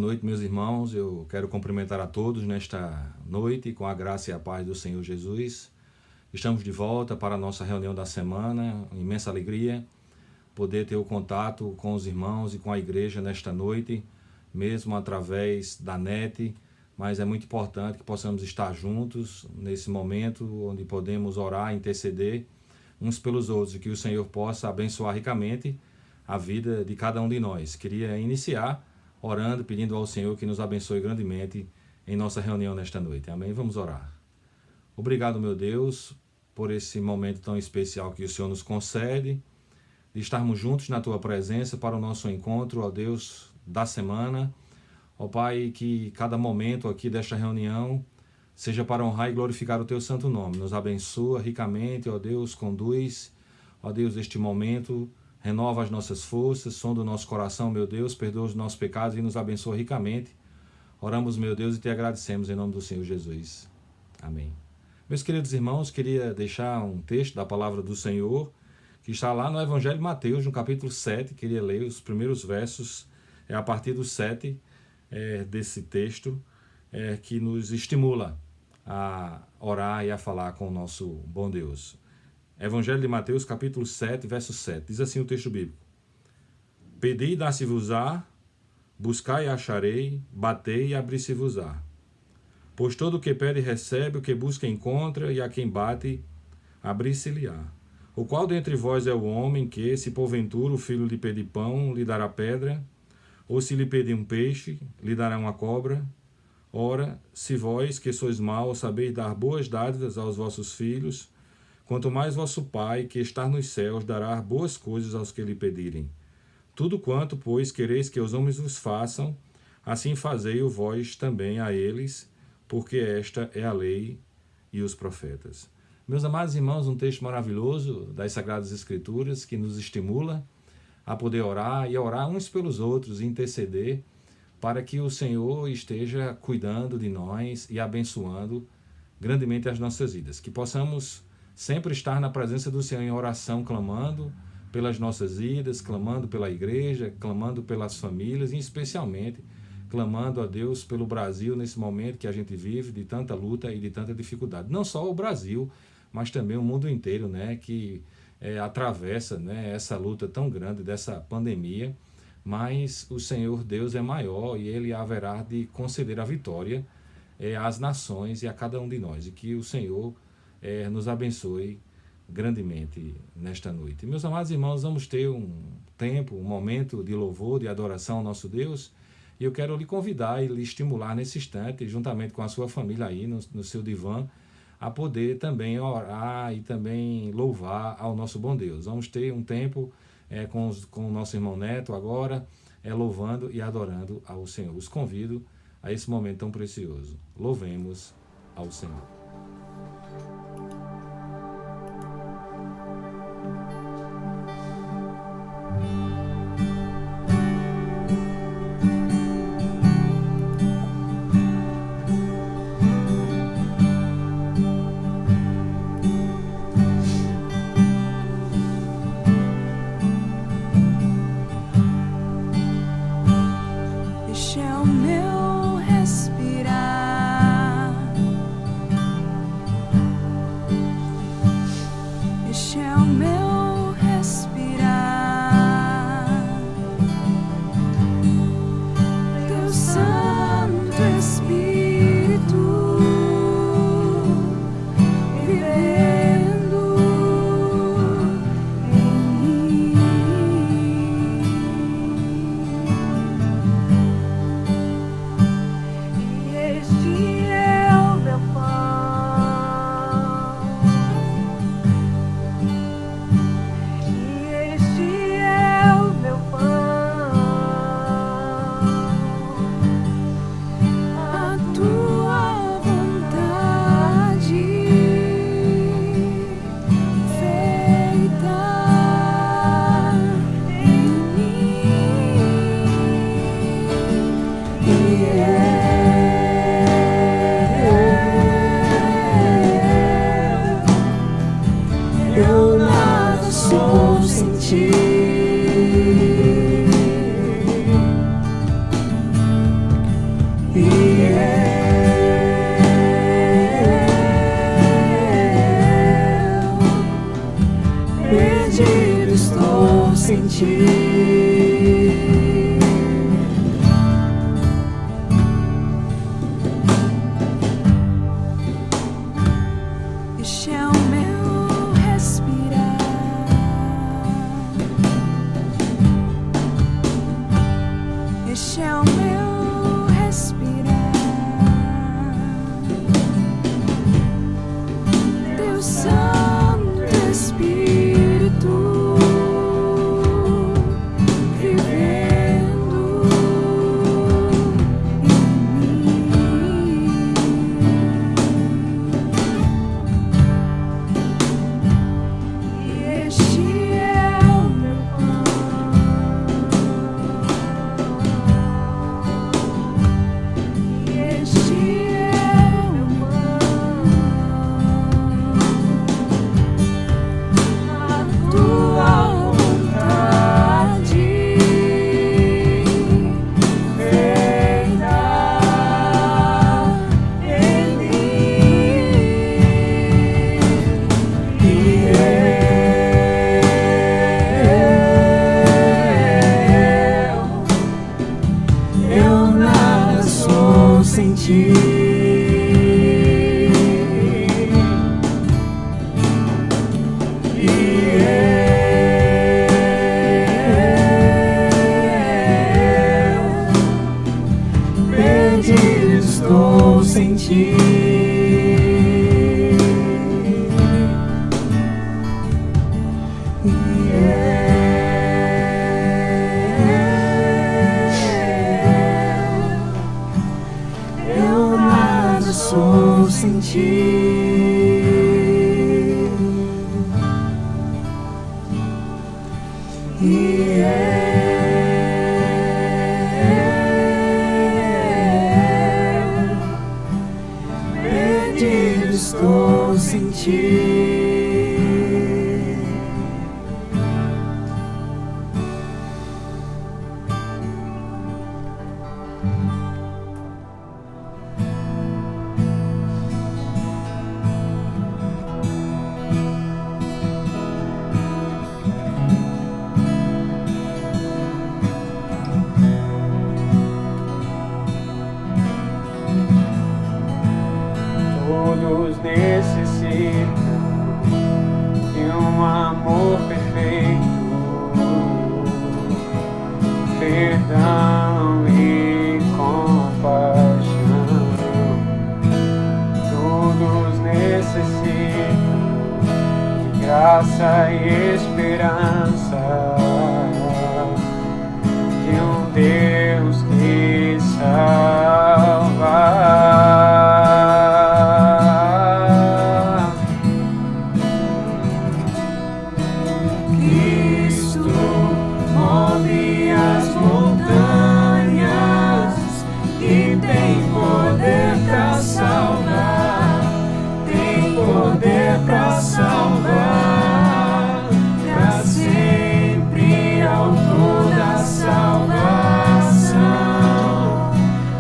noite, meus irmãos. Eu quero cumprimentar a todos nesta noite com a graça e a paz do Senhor Jesus. Estamos de volta para a nossa reunião da semana. Imensa alegria poder ter o contato com os irmãos e com a igreja nesta noite, mesmo através da net, mas é muito importante que possamos estar juntos nesse momento onde podemos orar, interceder uns pelos outros e que o Senhor possa abençoar ricamente a vida de cada um de nós. Queria iniciar orando, pedindo ao Senhor que nos abençoe grandemente em nossa reunião nesta noite. Amém? Vamos orar. Obrigado, meu Deus, por esse momento tão especial que o Senhor nos concede, de estarmos juntos na Tua presença para o nosso encontro, ó Deus, da semana. Ó Pai, que cada momento aqui desta reunião seja para honrar e glorificar o Teu santo nome. Nos abençoa ricamente, ó Deus, conduz, ó Deus, este momento, renova as nossas forças, sonda o nosso coração, meu Deus, perdoa os nossos pecados e nos abençoa ricamente. Oramos, meu Deus, e Te agradecemos em nome do Senhor Jesus. Amém. Meus queridos irmãos, queria deixar um texto da palavra do Senhor, que está lá no Evangelho de Mateus, no capítulo 7, queria ler os primeiros versos, a partir do 7 desse texto, que nos estimula a orar e a falar com o nosso bom Deus. Evangelho de Mateus, capítulo 7, verso 7, diz assim o texto bíblico: Pedi e dá-se-vos-á, buscai e acharei, batei e abri-se-vos-á. Pois todo o que pede recebe, o que busca encontra, e a quem bate, abri-se-lhe-á. O qual dentre vós é o homem que, se porventura o filho lhe pedir pão, lhe dará pedra? Ou se lhe pedir um peixe, lhe dará uma cobra? Ora, se vós, que sois maus, sabeis dar boas dádivas aos vossos filhos, quanto mais vosso Pai, que está nos céus, dará boas coisas aos que lhe pedirem. Tudo quanto, pois, quereis que os homens vos façam, assim fazei-o vós também a eles, porque esta é a lei e os profetas. Meus amados irmãos, um texto maravilhoso das Sagradas Escrituras que nos estimula a poder orar e orar uns pelos outros, interceder para que o Senhor esteja cuidando de nós e abençoando grandemente as nossas vidas. Que possamos sempre estar na presença do Senhor em oração, clamando pelas nossas vidas, clamando pela igreja, clamando pelas famílias e especialmente clamando a Deus pelo Brasil nesse momento que a gente vive de tanta luta e de tanta dificuldade. Não só o Brasil, mas também o mundo inteiro, né, que atravessa, né, essa luta tão grande dessa pandemia, mas o Senhor Deus é maior e Ele haverá de conceder a vitória às nações e a cada um de nós, e que o Senhor nos abençoe grandemente nesta noite. Meus amados irmãos, vamos ter um tempo, um momento de louvor, de adoração ao nosso Deus, e eu quero lhe convidar e lhe estimular nesse instante, juntamente com a sua família aí no seu divã, a poder também orar e também louvar ao nosso bom Deus. Vamos ter um tempo com o nosso irmão Neto agora, louvando e adorando ao Senhor. Os convido a esse momento tão precioso. Louvemos ao Senhor. Este é o meu respirar, Este é o meu respirar. Este é o meu respirar. Deus Santo Espírito vivendo em mim. E este é o meu pão. E este é o meu pão. A tua vontade feita em mim. Eu nada sou sem ti. Perdido estou sem ti. Eu nada sou sem ti. Perdido estou sem ti. Todos necessitam de um amor perfeito, perdão e compaixão. Todos necessitam de graça e esperança, de um Deus que salva. Cristo move as montanhas e tem poder pra salvar, tem poder pra salvar, pra sempre autor da salvação.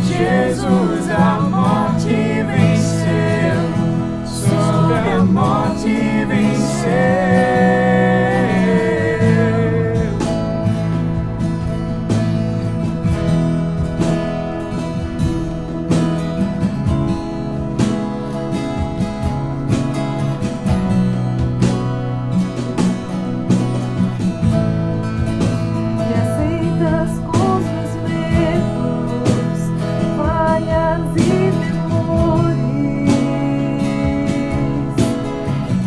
Jesus a morte venceu, sobre a morte venceu. Me aceitas com os meus, falhas e temores.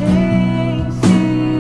Enche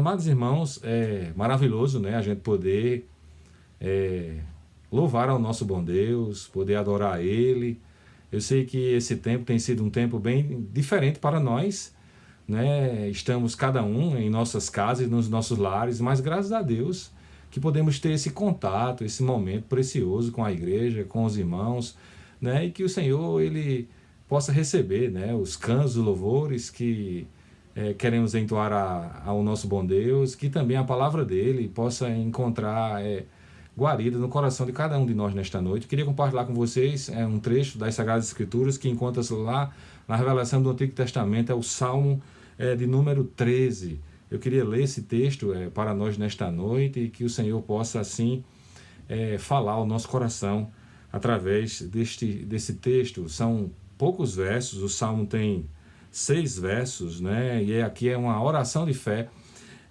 Amados irmãos, é maravilhoso, né, a gente poder louvar ao nosso bom Deus, poder adorar a Ele. Eu sei que esse tempo tem sido um tempo bem diferente para nós, né? Estamos cada um em nossas casas e nos nossos lares, mas graças a Deus que podemos ter esse contato, esse momento precioso com a igreja, com os irmãos, né? E que o Senhor ele possa receber, né, os cânticos, os louvores que queremos entoar ao nosso bom Deus, que também a palavra dele possa encontrar guarida no coração de cada um de nós nesta noite. Eu queria compartilhar com vocês um trecho das Sagradas Escrituras que encontra-se lá na revelação do Antigo Testamento, é o Salmo de número 13. Eu queria ler esse texto para nós nesta noite e que o Senhor possa assim falar ao nosso coração através desse texto. São poucos versos, o Salmo tem 6 versos, né? E aqui é uma oração de fé,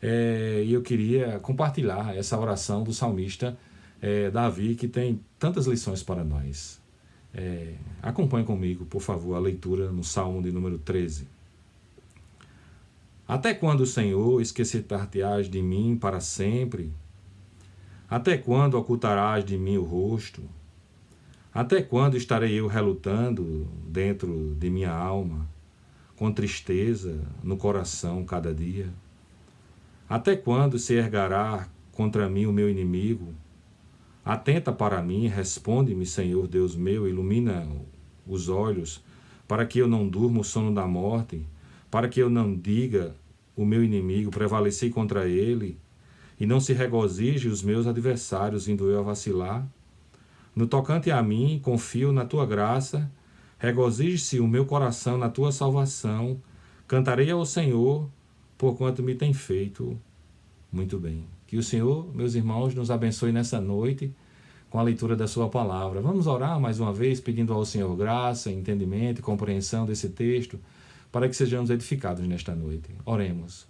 e eu queria compartilhar essa oração do salmista Davi, que tem tantas lições para nós. Acompanhe comigo, por favor, a leitura no Salmo de número 13. Até quando, Senhor, esquecer-te-ás de mim para sempre? Até quando ocultarás de mim o rosto? Até quando estarei eu relutando dentro de minha alma, com tristeza no coração cada dia? Até quando se ergará contra mim o meu inimigo? Atenta para mim, responde-me, Senhor Deus meu, ilumina os olhos, para que eu não durma o sono da morte, para que eu não diga o meu inimigo, prevaleci contra ele, e não se regozije os meus adversários, indo eu a vacilar. No tocante a mim, confio na tua graça, regozije-se o meu coração na tua salvação, cantarei ao Senhor, porquanto me tem feito muito bem. Que o Senhor, meus irmãos, nos abençoe nessa noite com a leitura da sua palavra. Vamos orar mais uma vez, pedindo ao Senhor graça, entendimento e compreensão desse texto, para que sejamos edificados nesta noite. Oremos.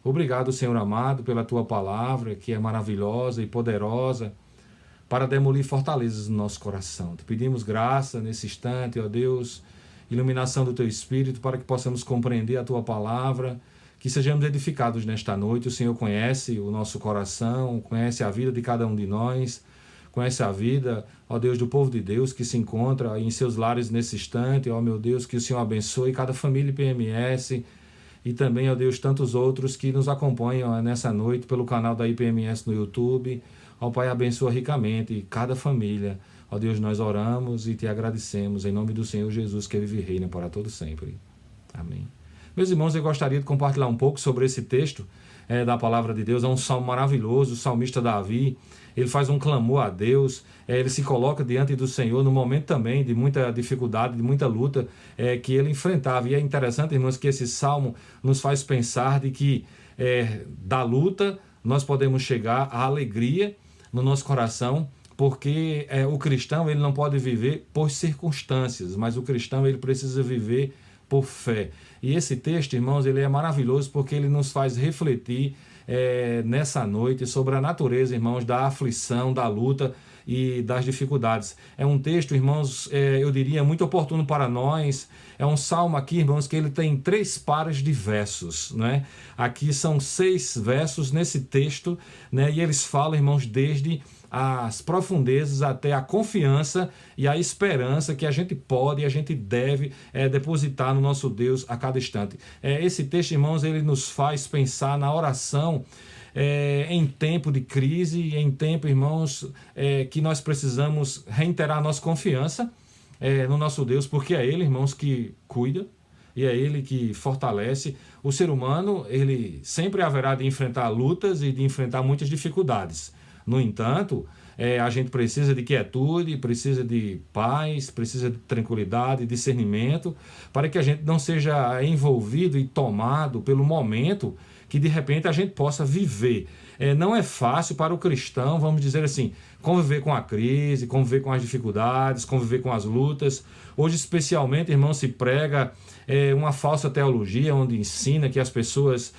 Obrigado, Senhor amado, pela tua palavra, que é maravilhosa e poderosa, para demolir fortalezas no nosso coração. Te pedimos graça nesse instante, ó Deus, iluminação do teu Espírito, para que possamos compreender a tua palavra, que sejamos edificados nesta noite. O Senhor conhece o nosso coração, conhece a vida de cada um de nós, conhece a vida, ó Deus, do povo de Deus que se encontra em seus lares nesse instante. Ó meu Deus, que o Senhor abençoe cada família IPMS e também, ó Deus, tantos outros que nos acompanham nessa noite pelo canal da IPMS no YouTube. Ó Pai, abençoa ricamente cada família. Ó Deus, nós oramos e te agradecemos em nome do Senhor Jesus, que vive e reina para todo sempre. Amém. Meus irmãos, eu gostaria de compartilhar um pouco sobre esse texto da palavra de Deus. É um salmo maravilhoso. O salmista Davi, ele faz um clamor a Deus, ele se coloca diante do Senhor no momento também de muita dificuldade, de muita luta que ele enfrentava. E é interessante, irmãos, que esse salmo nos faz pensar de que da luta nós podemos chegar à alegria no nosso coração, porque o cristão ele não pode viver por circunstâncias, mas o cristão ele precisa viver por fé. E esse texto, irmãos, ele é maravilhoso porque ele nos faz refletir nessa noite sobre a natureza, irmãos, da aflição, da luta e das dificuldades. É um texto, irmãos, eu diria muito oportuno para nós. É um salmo aqui, irmãos, que ele tem 3 pares de versos, né? Aqui são 6 versos nesse texto, né? E eles falam, irmãos, desde as profundezas até a confiança e a esperança que a gente pode e a gente deve depositar no nosso Deus a cada instante. Esse texto, irmãos, ele nos faz pensar na oração em tempo de crise, em tempo, irmãos, que nós precisamos reiterar a nossa confiança no nosso Deus, porque é Ele, irmãos, que cuida e é Ele que fortalece. O ser humano, ele sempre haverá de enfrentar lutas e de enfrentar muitas dificuldades. No entanto, a gente precisa de quietude, precisa de paz, precisa de tranquilidade, discernimento, para que a gente não seja envolvido e tomado pelo momento que de repente a gente possa viver. Não é fácil para o cristão, vamos dizer assim, conviver com a crise, conviver com as dificuldades, conviver com as lutas. Hoje, especialmente, irmão, se prega uma falsa teologia, onde ensina que as pessoas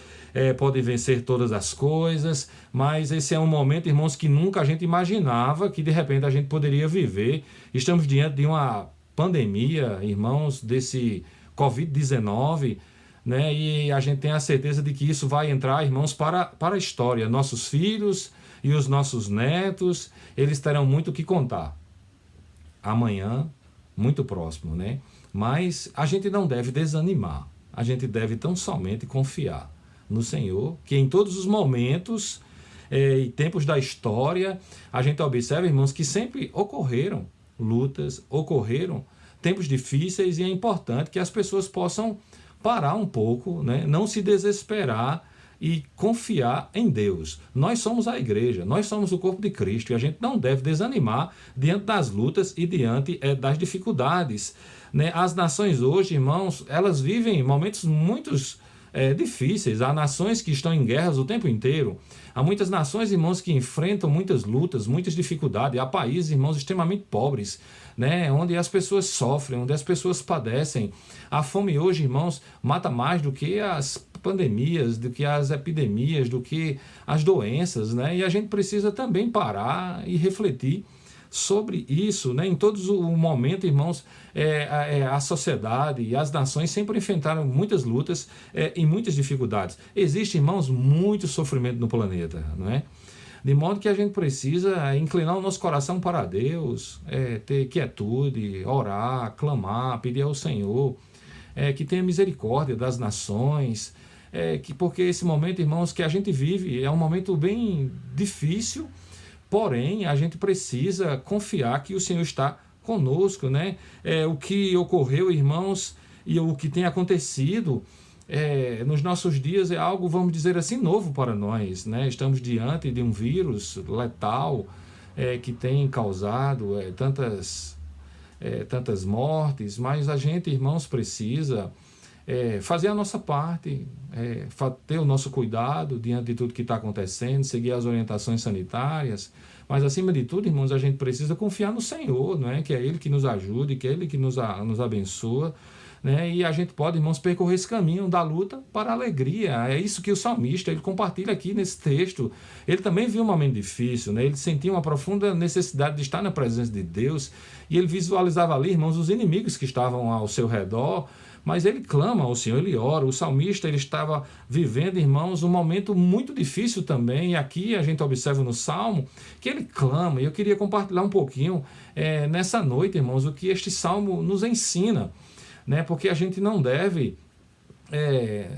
podem vencer todas as coisas, mas esse é um momento, irmãos, que nunca a gente imaginava que de repente a gente poderia viver. Estamos diante de uma pandemia, irmãos, desse Covid-19, né? E a gente tem a certeza de que isso vai entrar, irmãos, para a história. Nossos filhos e os nossos netos, eles terão muito o que contar. Amanhã, muito próximo, né? Mas a gente não deve desanimar. A gente deve tão somente confiar no Senhor, que em todos os momentos e tempos da história, a gente observa, irmãos, que sempre ocorreram lutas, ocorreram tempos difíceis, e é importante que as pessoas possam parar um pouco, né? Não se desesperar e confiar em Deus. Nós somos a igreja, nós somos o corpo de Cristo, e a gente não deve desanimar diante das lutas e diante das dificuldades, né? As nações hoje, irmãos, elas vivem momentos muito difíceis. Há nações que estão em guerras o tempo inteiro. Há muitas nações, irmãos, que enfrentam muitas lutas, muitas dificuldades. Há países, irmãos, extremamente pobres, né? Onde as pessoas sofrem, onde as pessoas padecem. A fome hoje, irmãos, mata mais do que as pandemias, do que as epidemias, do que as doenças, né? E a gente precisa também parar e refletir sobre isso, né? Em todos o momento, irmãos, a sociedade e as nações sempre enfrentaram muitas lutas e muitas dificuldades. Existe, irmãos, muito sofrimento no planeta, não é? De modo que a gente precisa inclinar o nosso coração para Deus, ter quietude, orar, clamar, pedir ao Senhor que tenha misericórdia das nações, porque esse momento, irmãos, que a gente vive é um momento bem difícil. Porém, a gente precisa confiar que o Senhor está conosco, né? O que ocorreu, irmãos, e o que tem acontecido nos nossos dias é algo, vamos dizer assim, novo para nós, né? Estamos diante de um vírus letal que tem causado tantas mortes, mas a gente, irmãos, precisa fazer a nossa parte, ter o nosso cuidado diante de tudo que está acontecendo, seguir as orientações sanitárias, mas acima de tudo, irmãos, a gente precisa confiar no Senhor, não é? Que é Ele que nos ajude, que é Ele que nos abençoa, né? E a gente pode, irmãos, percorrer esse caminho da luta para a alegria. É isso que o salmista, ele compartilha aqui nesse texto. Ele também viu um momento difícil, né? Ele sentia uma profunda necessidade de estar na presença de Deus, e ele visualizava ali, irmãos, os inimigos que estavam ao seu redor, mas ele clama ao Senhor, ele ora. O salmista, ele estava vivendo, irmãos, um momento muito difícil também, e aqui a gente observa no Salmo que ele clama, e eu queria compartilhar um pouquinho nessa noite, irmãos, o que este Salmo nos ensina, né? Porque a gente não deve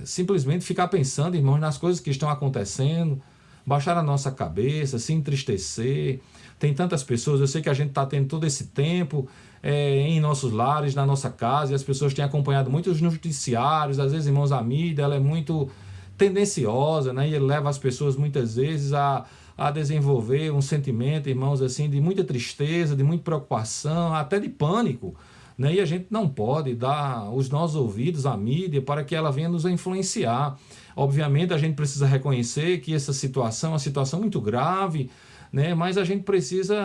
simplesmente ficar pensando, irmãos, nas coisas que estão acontecendo, baixar a nossa cabeça, se entristecer. Tem tantas pessoas, eu sei que a gente está tendo todo esse tempo em nossos lares, na nossa casa, e as pessoas têm acompanhado muitos noticiários. Às vezes, irmãos, a mídia ela é muito tendenciosa, né? E ele leva as pessoas muitas vezes a desenvolver um sentimento, irmãos, assim, de muita tristeza, de muita preocupação, até de pânico, né? E a gente não pode dar os nossos ouvidos à mídia para que ela venha nos influenciar. Obviamente, a gente precisa reconhecer que essa situação é uma situação muito grave, né? Mas a gente precisa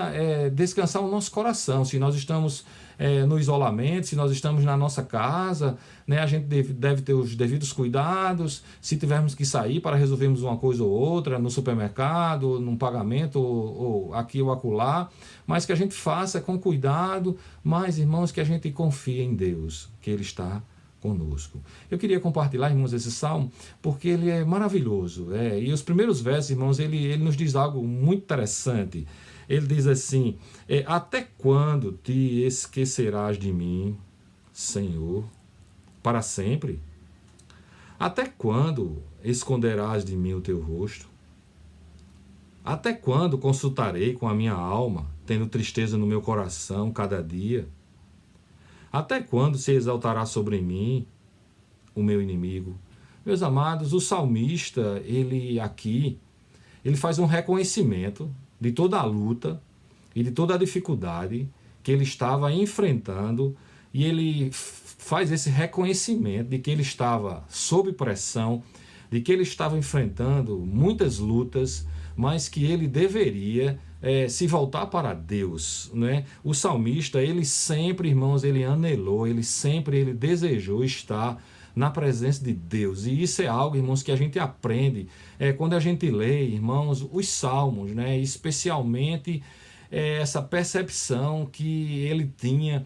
descansar o nosso coração. Se nós estamos no isolamento, se nós estamos na nossa casa, né? A gente deve ter os devidos cuidados. Se tivermos que sair para resolvermos uma coisa ou outra, no supermercado, num pagamento, ou aqui ou acolá, mas que a gente faça com cuidado, mas, irmãos, que a gente confie em Deus, que Ele está conosco. Eu queria compartilhar, irmãos, esse salmo, porque ele é maravilhoso. E os primeiros versos, irmãos, ele nos diz algo muito interessante. Ele diz assim: até quando te esquecerás de mim, Senhor, para sempre? Até quando esconderás de mim o teu rosto? Até quando consultarei com a minha alma, tendo tristeza no meu coração cada dia? Até quando se exaltará sobre mim o meu inimigo? Meus amados, o salmista, ele faz um reconhecimento de toda a luta e de toda a dificuldade que ele estava enfrentando, e ele faz esse reconhecimento de que ele estava sob pressão, de que ele estava enfrentando muitas lutas, mas que ele deveria se voltar para Deus, né? O salmista, ele sempre, irmãos, ele anelou, ele desejou estar na presença de Deus. E isso é algo, irmãos, que a gente aprende quando a gente lê, irmãos, os salmos, né? Especialmente essa percepção que ele tinha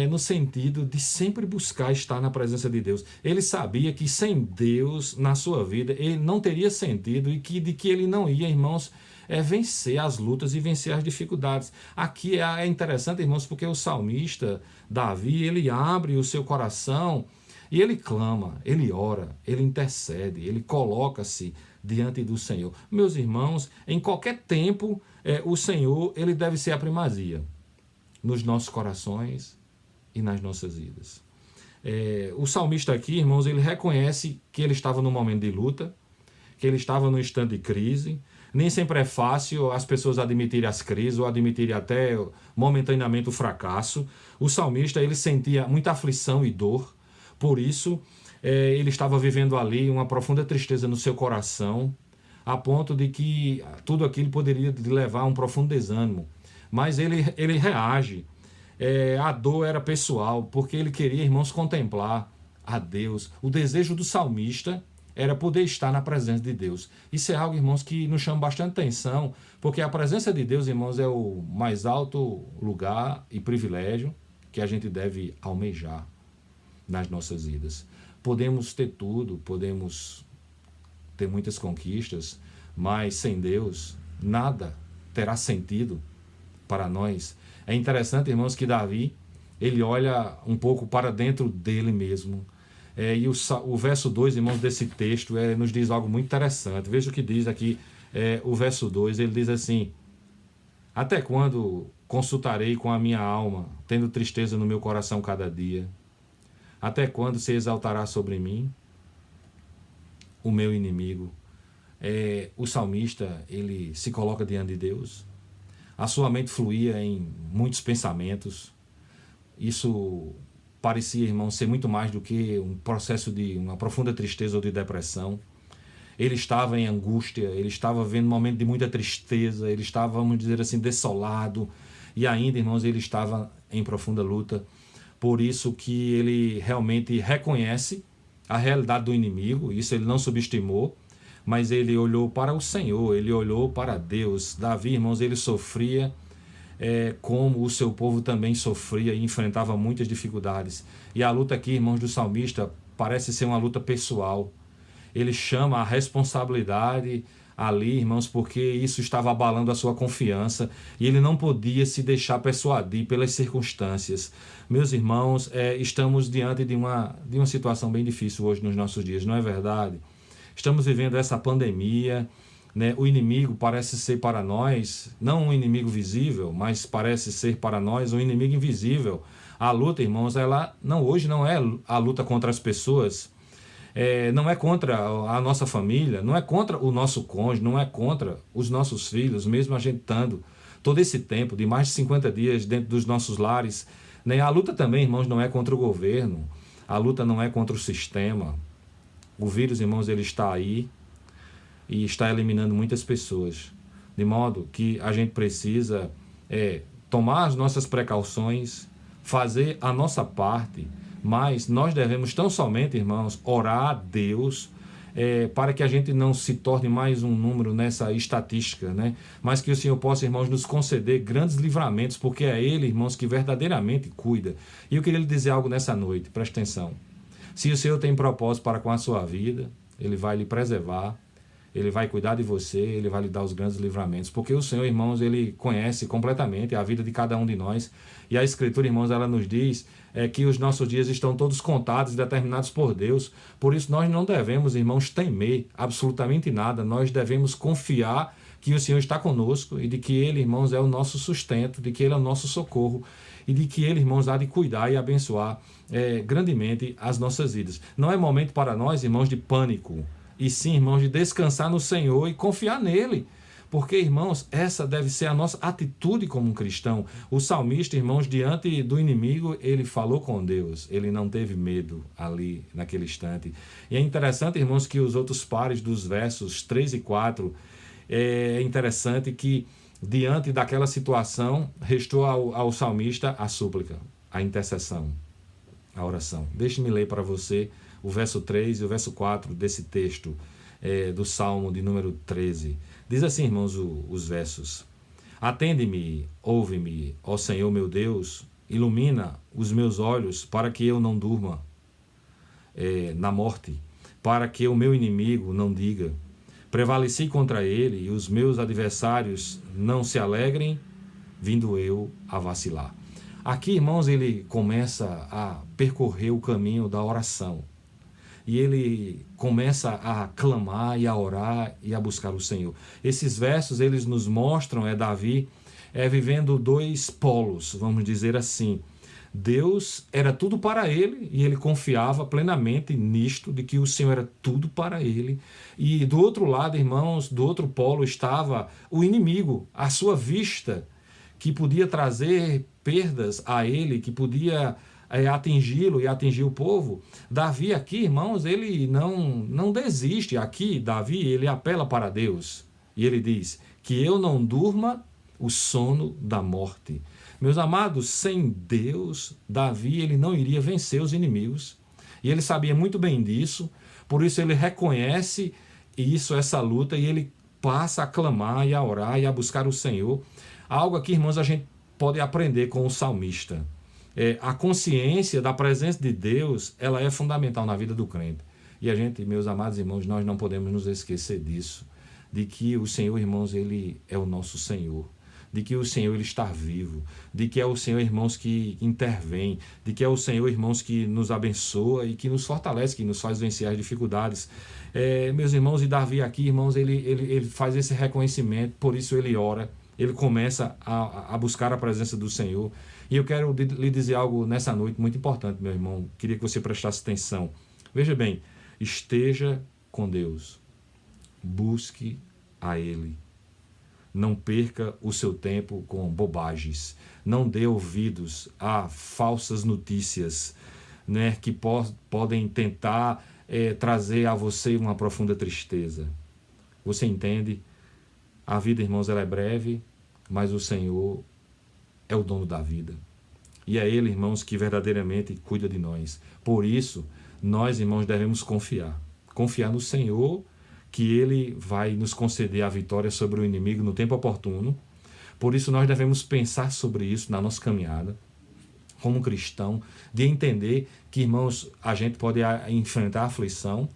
no sentido de sempre buscar estar na presença de Deus. Ele sabia que sem Deus na sua vida ele não teria sentido e de que ele não ia, irmãos, vencer as lutas e vencer as dificuldades. Aqui é interessante, irmãos, porque o salmista Davi, ele abre o seu coração e ele clama, ele ora, ele intercede, ele coloca-se diante do Senhor. Meus irmãos, em qualquer tempo, o Senhor ele deve ser a primazia nos nossos corações e nas nossas vidas. O salmista aqui, irmãos, ele reconhece que ele estava num momento de luta, que ele estava num instante de crise. Nem sempre é fácil as pessoas admitirem as crises ou admitirem até momentaneamente o fracasso. O salmista ele sentia muita aflição e dor, por isso ele estava vivendo ali uma profunda tristeza no seu coração, a ponto de que tudo aquilo poderia lhe levar a um profundo desânimo. Mas ele reage. A dor era pessoal, porque ele queria, irmãos, contemplar a Deus. O desejo do salmista era poder estar na presença de Deus. Isso é algo, irmãos, que nos chama bastante atenção, porque a presença de Deus, irmãos, é o mais alto lugar e privilégio que a gente deve almejar nas nossas vidas. Podemos ter tudo, podemos ter muitas conquistas, mas sem Deus nada terá sentido para nós. É interessante, irmãos, que Davi, ele olha um pouco para dentro dele mesmo. E o verso 2, irmãos, desse texto nos diz algo muito interessante. Veja o que diz aqui o verso 2, ele diz assim: até quando consultarei com a minha alma, tendo tristeza no meu coração cada dia? Até quando se exaltará sobre mim o meu inimigo? O salmista, ele se coloca diante de Deus. A sua mente fluía em muitos pensamentos. Isso parecia, irmão, ser muito mais do que um processo de uma profunda tristeza ou de depressão. Ele estava em angústia, ele estava vivendo um momento de muita tristeza, ele estava, vamos dizer assim, desolado. E ainda, irmãos, ele estava em profunda luta. Por isso que ele realmente reconhece a realidade do inimigo, isso ele não subestimou, mas ele olhou para o Senhor, ele olhou para Deus. Davi, irmãos, ele sofria como o seu povo também sofria e enfrentava muitas dificuldades. E a luta aqui, irmãos, do salmista parece ser uma luta pessoal. Ele chama a responsabilidade ali, irmãos, porque isso estava abalando a sua confiança e ele não podia se deixar persuadir pelas circunstâncias. Meus irmãos, estamos diante de uma situação bem difícil hoje nos nossos dias, não é verdade? Estamos vivendo essa pandemia, né? O inimigo parece ser para nós, não um inimigo visível, mas parece ser para nós um inimigo invisível. A luta, irmãos, hoje não é a luta contra as pessoas, não é contra a nossa família, não é contra o nosso cônjuge, não é contra os nossos filhos, mesmo a gente estando todo esse tempo, de mais de 50 dias dentro dos nossos lares. Né? A luta também, irmãos, não é contra o governo, a luta não é contra o sistema. O vírus, irmãos, ele está aí e está eliminando muitas pessoas, de modo que a gente precisa tomar as nossas precauções, fazer a nossa parte, mas nós devemos tão somente, irmãos, orar a Deus para que a gente não se torne mais um número nessa estatística, né? Mas que o Senhor possa, irmãos, nos conceder grandes livramentos, porque é Ele, irmãos, que verdadeiramente cuida. E eu queria lhe dizer algo nessa noite, presta atenção. Se o Senhor tem propósito para com a sua vida, Ele vai lhe preservar, Ele vai cuidar de você, Ele vai lhe dar os grandes livramentos. Porque o Senhor, irmãos, Ele conhece completamente a vida de cada um de nós. E a Escritura, irmãos, ela nos diz que os nossos dias estão todos contados e determinados por Deus. Por isso nós não devemos, irmãos, temer absolutamente nada. Nós devemos confiar que o Senhor está conosco e de que Ele, irmãos, é o nosso sustento, de que Ele é o nosso socorro e de que Ele, irmãos, há de cuidar e abençoar grandemente as nossas vidas. Não é momento para nós, irmãos, de pânico, e sim, irmãos, de descansar no Senhor e confiar nele. Porque, irmãos, essa deve ser a nossa atitude como um cristão. O salmista, irmãos, diante do inimigo, ele falou com Deus. Ele não teve medo ali, naquele instante. E é interessante, irmãos, que os outros pares dos versos 3 e 4, é interessante que, diante daquela situação, restou ao salmista a súplica, a intercessão, a oração. Deixe-me ler para você o verso 3 e o verso 4 desse texto do Salmo de número 13. Diz assim, irmãos, os versos: Atende-me, ouve-me, ó Senhor meu Deus, ilumina os meus olhos para que eu não durma na morte, para que o meu inimigo não diga: prevaleci contra ele, e os meus adversários não se alegrem, vindo eu a vacilar. Aqui, irmãos, ele começa a percorrer o caminho da oração. E ele começa a clamar e a orar e a buscar o Senhor. Esses versos, eles nos mostram, Davi vivendo dois polos, vamos dizer assim. Deus era tudo para ele e ele confiava plenamente nisto, de que o Senhor era tudo para ele. E do outro lado, irmãos, do outro polo estava o inimigo, à sua vista, que podia trazer perdas a ele, que podia atingi-lo e atingir o povo. Davi aqui, irmãos, ele não desiste. Aqui, Davi, ele apela para Deus e ele diz: que eu não durma o sono da morte. Meus amados, sem Deus, Davi ele não iria vencer os inimigos. E ele sabia muito bem disso, por isso ele reconhece isso, essa luta, e ele passa a clamar e a orar e a buscar o Senhor. Algo aqui, irmãos, a gente pode aprender com o salmista. A consciência da presença de Deus, ela é fundamental na vida do crente. E a gente, meus amados irmãos, nós não podemos nos esquecer disso, de que o Senhor, irmãos, ele é o nosso Senhor, de que o Senhor ele está vivo, de que é o Senhor, irmãos, que intervém, de que é o Senhor, irmãos, que nos abençoa e que nos fortalece, que nos faz vencer as dificuldades. Meus irmãos, e Davi aqui, irmãos, ele faz esse reconhecimento, por isso ele ora, ele começa a buscar a presença do Senhor. E eu quero lhe dizer algo nessa noite muito importante, meu irmão. Queria que você prestasse atenção. Veja bem, esteja com Deus. Busque a Ele. Não perca o seu tempo com bobagens. Não dê ouvidos a falsas notícias, né, que podem tentar trazer a você uma profunda tristeza. Você entende? A vida, irmãos, ela é breve, mas o Senhor é o dono da vida. E é Ele, irmãos, que verdadeiramente cuida de nós. Por isso, nós, irmãos, devemos confiar. Confiar no Senhor, que Ele vai nos conceder a vitória sobre o inimigo no tempo oportuno. Por isso, nós devemos pensar sobre isso na nossa caminhada, como cristão, de entender que, irmãos, a gente pode enfrentar a aflição,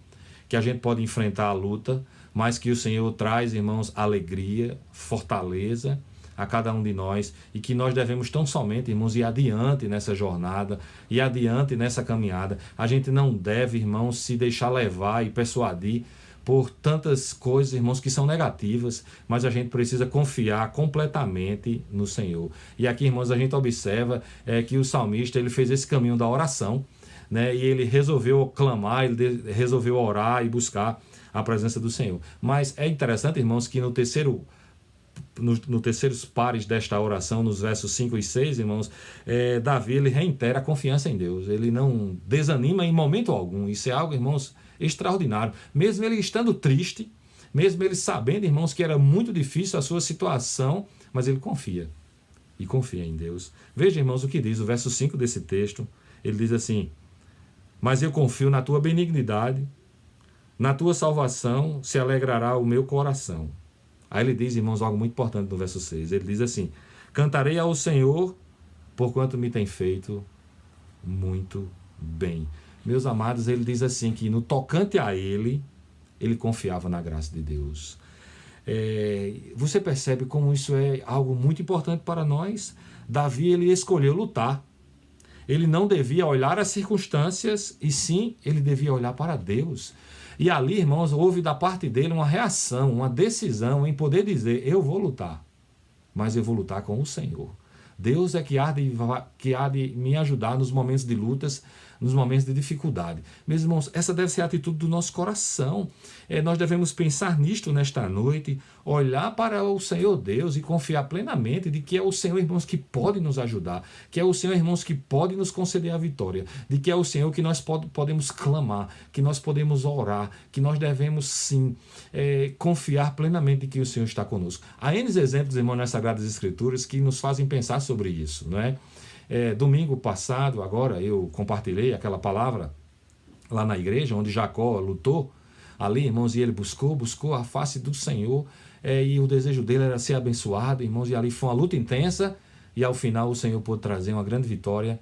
que a gente pode enfrentar a luta, mas que o Senhor traz, irmãos, alegria, fortaleza a cada um de nós, e que nós devemos tão somente, irmãos, ir adiante nessa jornada, ir adiante nessa caminhada. A gente não deve, irmãos, se deixar levar e persuadir por tantas coisas, irmãos, que são negativas, mas a gente precisa confiar completamente no Senhor. E aqui, irmãos, a gente observa que o salmista ele fez esse caminho da oração, né, e ele resolveu clamar, ele resolveu orar e buscar a presença do Senhor. Mas é interessante, irmãos, que no terceiros pares desta oração, nos versos 5 e 6, irmãos, Davi ele reitera a confiança em Deus. Ele não desanima em momento algum. Isso é algo, irmãos, extraordinário. Mesmo ele estando triste, mesmo ele sabendo, irmãos, que era muito difícil a sua situação, mas ele confia. E confia em Deus. Veja, irmãos, o que diz o verso 5 desse texto. Ele diz assim: mas eu confio na tua benignidade, na tua salvação se alegrará o meu coração. Aí ele diz, irmãos, algo muito importante no verso 6. Ele diz assim: cantarei ao Senhor, porquanto me tem feito muito bem. Meus amados, ele diz assim, que no tocante a ele confiava na graça de Deus. Você percebe como isso é algo muito importante para nós? Davi, ele escolheu lutar. Ele não devia olhar as circunstâncias, e sim, ele devia olhar para Deus. E ali, irmãos, houve da parte dele uma reação, uma decisão em poder dizer: eu vou lutar, mas eu vou lutar com o Senhor. Deus é que há de me ajudar nos momentos de lutas, nos momentos de dificuldade. Meus irmãos, essa deve ser a atitude do nosso coração. Nós devemos pensar nisto nesta noite, olhar para o Senhor Deus e confiar plenamente de que é o Senhor, irmãos, que pode nos ajudar, que é o Senhor, irmãos, que pode nos conceder a vitória, de que é o Senhor que nós podemos clamar, que nós podemos orar, que nós devemos sim confiar plenamente de que o Senhor está conosco. Há N exemplos, irmãos, nas Sagradas Escrituras que nos fazem pensar sobre isso, não é? Domingo passado, agora, eu compartilhei aquela palavra lá na igreja, onde Jacó lutou ali, irmãos, e ele buscou a face do Senhor. e o desejo dele era ser abençoado, irmãos, e ali foi uma luta intensa, e ao final o Senhor pôde trazer uma grande vitória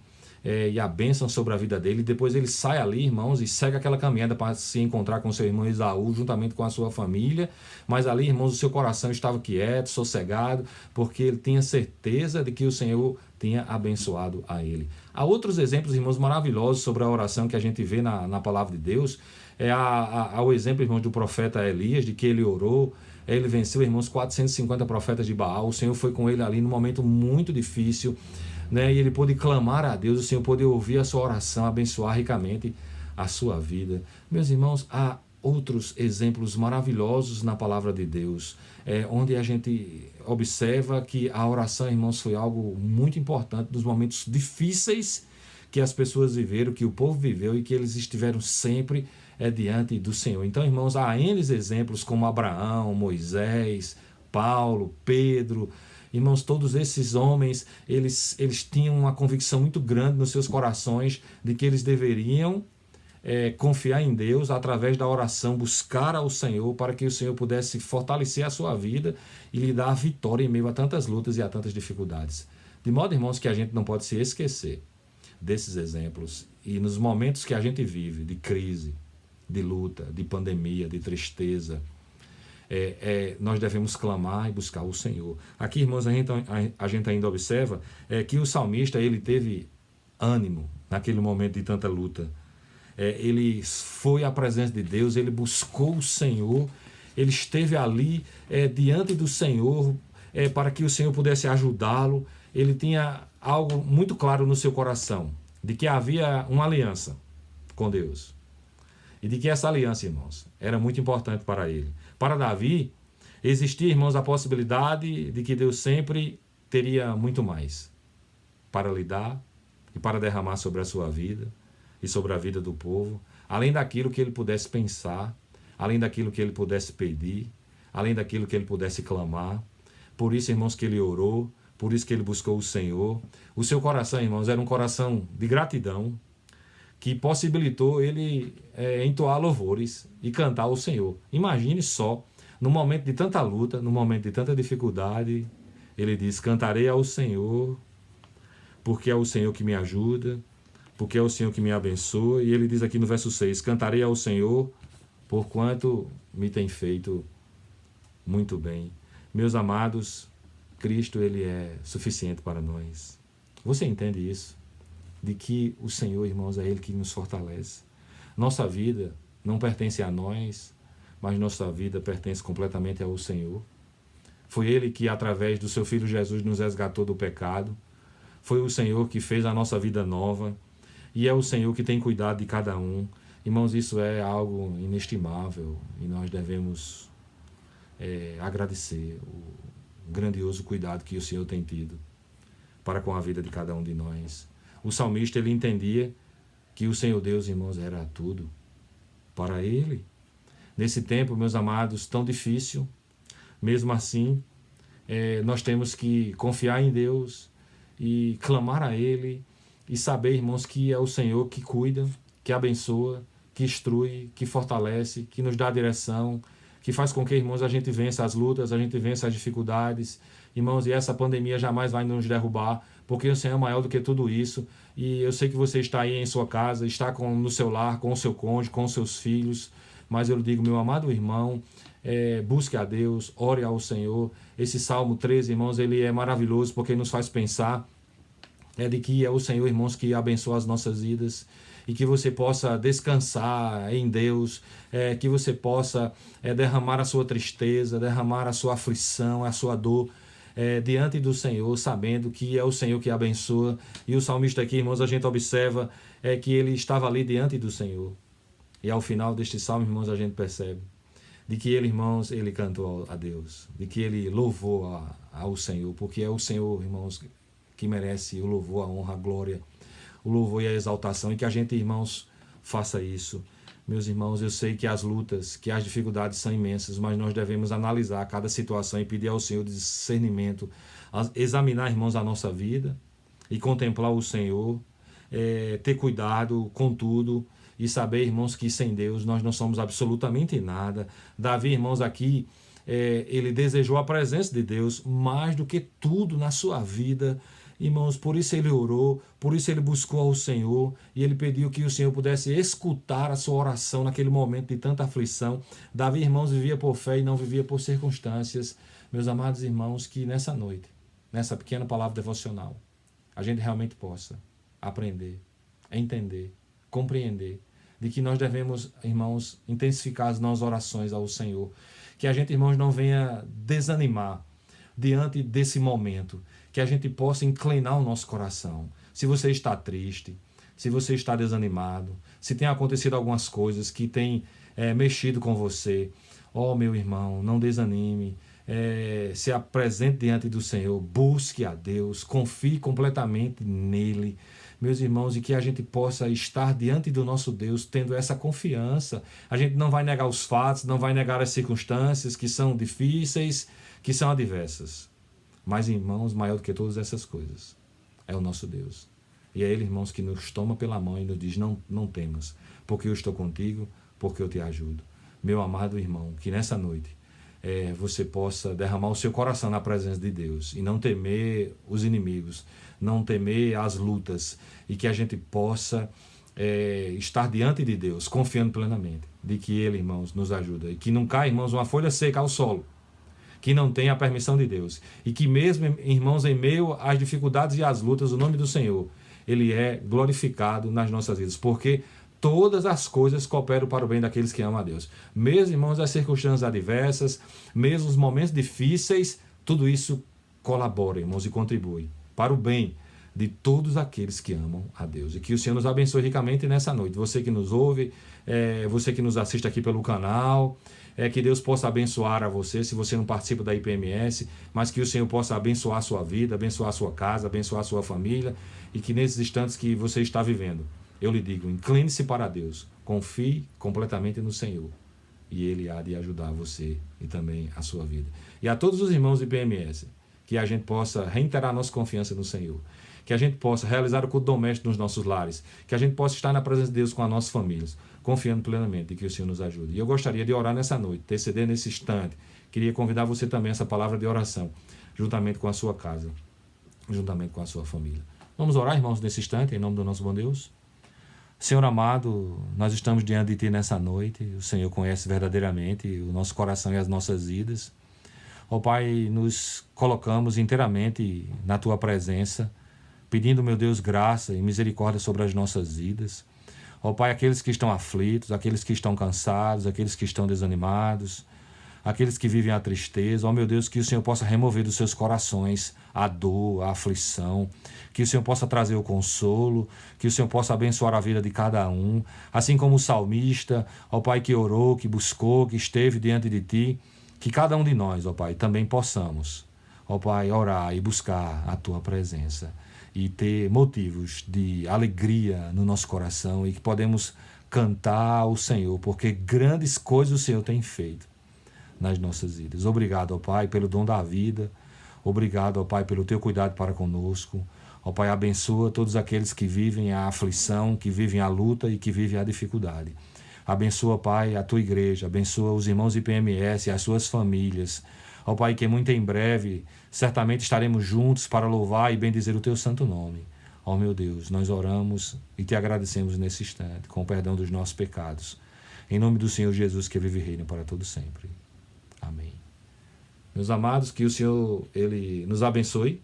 e a bênção sobre a vida dele. Depois ele sai ali, irmãos, e segue aquela caminhada para se encontrar com seu irmão Esaú, juntamente com a sua família. Mas ali, irmãos, o seu coração estava quieto, sossegado, porque ele tinha certeza de que o Senhor tinha abençoado a ele. Há outros exemplos, irmãos, maravilhosos sobre a oração que a gente vê na palavra de Deus. Há o exemplo, irmãos, do profeta Elias, de que ele orou. Ele venceu, irmãos, 450 profetas de Baal. O Senhor foi com ele ali num momento muito difícil, né? E ele pôde clamar a Deus. O Senhor pôde ouvir a sua oração, abençoar ricamente a sua vida. Meus irmãos, há outros exemplos maravilhosos na palavra de Deus, onde a gente observa que a oração, irmãos, foi algo muito importante nos momentos difíceis que as pessoas viveram, que o povo viveu, e que eles estiveram sempre diante do Senhor. Então, irmãos, há N exemplos como Abraão, Moisés, Paulo, Pedro. Irmãos, todos esses homens, eles tinham uma convicção muito grande nos seus corações de que eles deveriam confiar em Deus através da oração, buscar ao Senhor para que o Senhor pudesse fortalecer a sua vida e lhe dar a vitória em meio a tantas lutas e a tantas dificuldades. De modo, irmãos, que a gente não pode se esquecer desses exemplos, e nos momentos que a gente vive de crise, de luta, de pandemia, de tristeza, nós devemos clamar e buscar o Senhor. Aqui, irmãos, a gente ainda observa que o salmista, ele teve ânimo naquele momento de tanta luta. Ele foi à presença de Deus, ele buscou o Senhor, ele esteve ali diante do Senhor para que o Senhor pudesse ajudá-lo. Ele tinha algo muito claro no seu coração, de que havia uma aliança com Deus. E de que essa aliança, irmãos, era muito importante para ele. Para Davi, existia, irmãos, a possibilidade de que Deus sempre teria muito mais para lhe dar e para derramar sobre a sua vida e sobre a vida do povo, além daquilo que ele pudesse pensar, além daquilo que ele pudesse pedir, além daquilo que ele pudesse clamar. Por isso, irmãos, que ele orou, por isso que ele buscou o Senhor. O seu coração, irmãos, era um coração de gratidão, que possibilitou ele entoar louvores e cantar ao Senhor. Imagine só, no momento de tanta luta, no momento de tanta dificuldade, ele diz: cantarei ao Senhor, porque é o Senhor que me ajuda, porque é o Senhor que me abençoa. E ele diz aqui no verso 6, cantarei ao Senhor, porquanto me tem feito muito bem. Meus amados, Cristo, ele é suficiente para nós. Você entende isso? De que o Senhor, irmãos, é Ele que nos fortalece. Nossa vida não pertence a nós, mas nossa vida pertence completamente ao Senhor. Foi Ele que, através do seu Filho Jesus, nos resgatou do pecado. Foi o Senhor que fez a nossa vida nova. E é o Senhor que tem cuidado de cada um. Irmãos, isso é algo inestimável e nós devemos agradecer o grandioso cuidado que o Senhor tem tido para com a vida de cada um de nós. O salmista, ele entendia que o Senhor Deus, irmãos, era tudo para ele. Nesse tempo, meus amados, tão difícil, mesmo assim, nós temos que confiar em Deus e clamar a Ele e saber, irmãos, que é o Senhor que cuida, que abençoa, que instrui, que fortalece, que nos dá direção, que faz com que, irmãos, a gente vença as lutas, a gente vença as dificuldades. Irmãos, e essa pandemia jamais vai nos derrubar, porque o Senhor é maior do que tudo isso. E eu sei que você está aí em sua casa, está no seu lar, com o seu cônjuge, com os seus filhos. Mas eu lhe digo, meu amado irmão, busque a Deus, ore ao Senhor. Esse Salmo 13, irmãos, ele é maravilhoso porque nos faz pensar de que é o Senhor, irmãos, que abençoa as nossas vidas. E que você possa descansar em Deus, que você possa derramar a sua tristeza, derramar a sua aflição, a sua dor diante do Senhor, sabendo que é o Senhor que abençoa. E o salmista aqui, irmãos, a gente observa que ele estava ali diante do Senhor. E ao final deste salmo, irmãos, a gente percebe de que ele, irmãos, ele cantou a Deus, de que ele louvou ao Senhor, porque é o Senhor, irmãos, que merece o louvor, a honra, a glória, o louvor e a exaltação, e que a gente, irmãos, faça isso. Meus irmãos, eu sei que as lutas, que as dificuldades são imensas, mas nós devemos analisar cada situação e pedir ao Senhor discernimento, examinar, irmãos, a nossa vida e contemplar o Senhor, ter cuidado com tudo e saber, irmãos, que sem Deus nós não somos absolutamente nada. Davi, irmãos, aqui, ele desejou a presença de Deus mais do que tudo na sua vida. Irmãos, por isso ele orou, por isso ele buscou ao Senhor e ele pediu que o Senhor pudesse escutar a sua oração naquele momento de tanta aflição. Davi, irmãos, vivia por fé e não vivia por circunstâncias. Meus amados irmãos, que nessa noite, nessa pequena palavra devocional, a gente realmente possa aprender, entender, compreender de que nós devemos, irmãos, intensificar as nossas orações ao Senhor. Que a gente, irmãos, não venha desanimar diante desse momento, que a gente possa inclinar o nosso coração. Se você está triste, se você está desanimado, se tem acontecido algumas coisas que têm mexido com você, meu irmão, não desanime, se apresente diante do Senhor, busque a Deus, confie completamente nele, meus irmãos, e que a gente possa estar diante do nosso Deus tendo essa confiança. A gente não vai negar os fatos, não vai negar as circunstâncias que são difíceis, que são adversas. Mas, irmãos, maior do que todas essas coisas é o nosso Deus. E é Ele, irmãos, que nos toma pela mão e nos diz, não temas, porque eu estou contigo, porque eu te ajudo. Meu amado irmão, que nessa noite você possa derramar o seu coração na presença de Deus e não temer os inimigos, não temer as lutas, e que a gente possa estar diante de Deus, confiando plenamente de que Ele, irmãos, nos ajuda. E que não caia, irmãos, uma folha seca ao solo, que não tem a permissão de Deus. E que mesmo, irmãos, em meio às dificuldades e às lutas, o nome do Senhor, Ele é glorificado nas nossas vidas. Porque todas as coisas cooperam para o bem daqueles que amam a Deus. Mesmo, irmãos, as circunstâncias adversas, mesmo os momentos difíceis, tudo isso colabora, irmãos, e contribui para o bem de todos aqueles que amam a Deus. E que o Senhor nos abençoe ricamente nessa noite. Você que nos ouve, você que nos assiste aqui pelo canal, que Deus possa abençoar a você, se você não participa da IPMS, mas que o Senhor possa abençoar a sua vida, abençoar a sua casa, abençoar a sua família, e que nesses instantes que você está vivendo, eu lhe digo, incline-se para Deus, confie completamente no Senhor, e Ele há de ajudar você e também a sua vida. E a todos os irmãos do IPMS, que a gente possa reiterar nossa confiança no Senhor, que a gente possa realizar o culto doméstico nos nossos lares, que a gente possa estar na presença de Deus com as nossas famílias, confiando plenamente que o Senhor nos ajude. E eu gostaria de orar nessa noite, interceder nesse instante. Queria convidar você também a essa palavra de oração, juntamente com a sua casa, juntamente com a sua família. Vamos orar, irmãos, nesse instante, em nome do nosso bom Deus. Senhor amado, nós estamos diante de Ti nessa noite. O Senhor conhece verdadeiramente o nosso coração e as nossas vidas. Pai, nos colocamos inteiramente na Tua presença, pedindo, meu Deus, graça e misericórdia sobre as nossas vidas. Pai, aqueles que estão aflitos, aqueles que estão cansados, aqueles que estão desanimados, aqueles que vivem a tristeza, meu Deus, que o Senhor possa remover dos seus corações a dor, a aflição, que o Senhor possa trazer o consolo, que o Senhor possa abençoar a vida de cada um, assim como o salmista, Pai, que orou, que buscou, que esteve diante de Ti, que cada um de nós, Pai, também possamos, Pai, orar e buscar a Tua presença e ter motivos de alegria no nosso coração e que podemos cantar ao Senhor, porque grandes coisas o Senhor tem feito nas nossas vidas. Obrigado, Pai, pelo dom da vida. Obrigado, Pai, pelo Teu cuidado para conosco. Pai, abençoa todos aqueles que vivem a aflição, que vivem a luta e que vivem a dificuldade. Abençoa, Pai, a Tua igreja. Abençoa os irmãos IPMS e as suas famílias. Pai, que muito em breve, certamente estaremos juntos para louvar e bendizer o Teu santo nome. Meu Deus, nós oramos e Te agradecemos nesse instante, com o perdão dos nossos pecados. Em nome do Senhor Jesus, que vive e reina para todo sempre. Amém. Meus amados, que o Senhor, Ele nos abençoe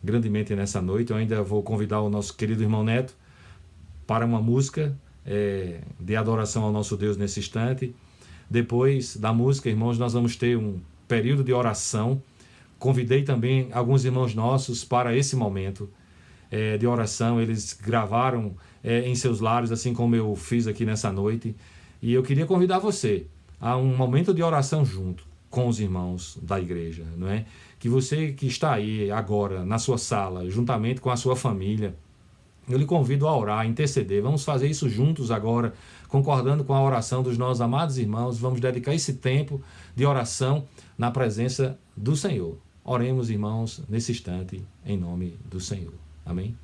grandemente nessa noite. Eu ainda vou convidar o nosso querido irmão Neto para uma música de adoração ao nosso Deus nesse instante. Depois da música, irmãos, nós vamos ter um período de oração. Convidei também alguns irmãos nossos para esse momento de oração. Eles gravaram em seus lares, assim como eu fiz aqui nessa noite. E eu queria convidar você a um momento de oração junto com os irmãos da igreja, não é? Que você que está aí agora na sua sala, juntamente com a sua família, eu lhe convido a orar, a interceder. Vamos fazer isso juntos agora, concordando com a oração dos nossos amados irmãos. Vamos dedicar esse tempo de oração na presença do Senhor. Oremos, irmãos, nesse instante, em nome do Senhor. Amém?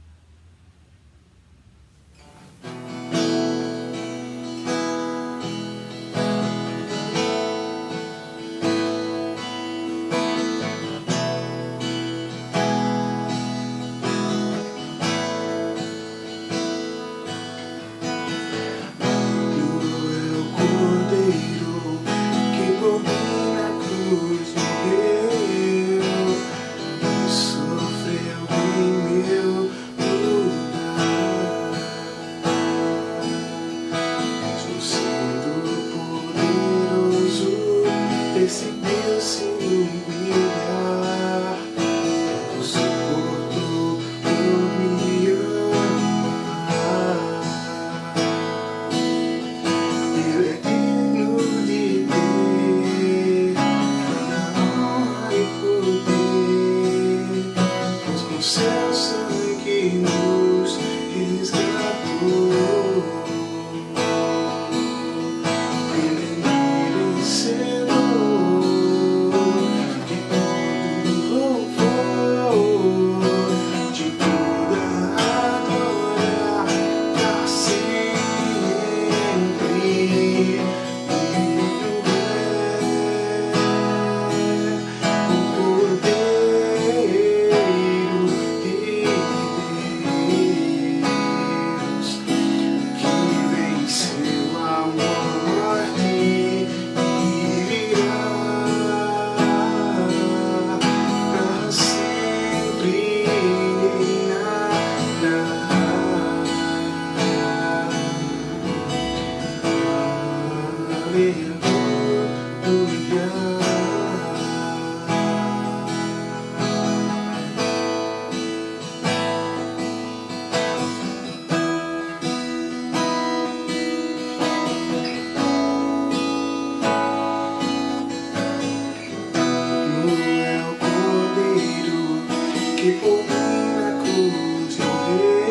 Que por mim na cruz morreu,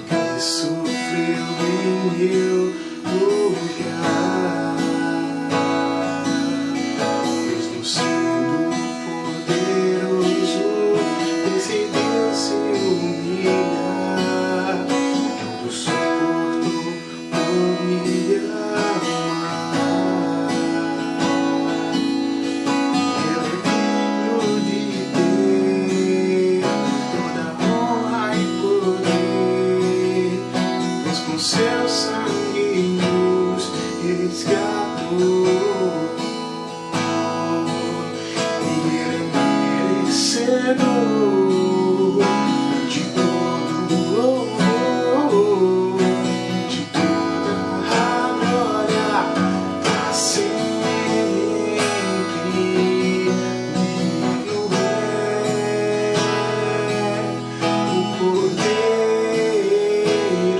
que sofreu em meu lugar, mesmo sendo poderoso, decidiu se humilhar, tudo suportou por me amar. Seu sangue nos resgatou, Ele era merecedor de todo louvor, de toda a glória, pra sempre digno é o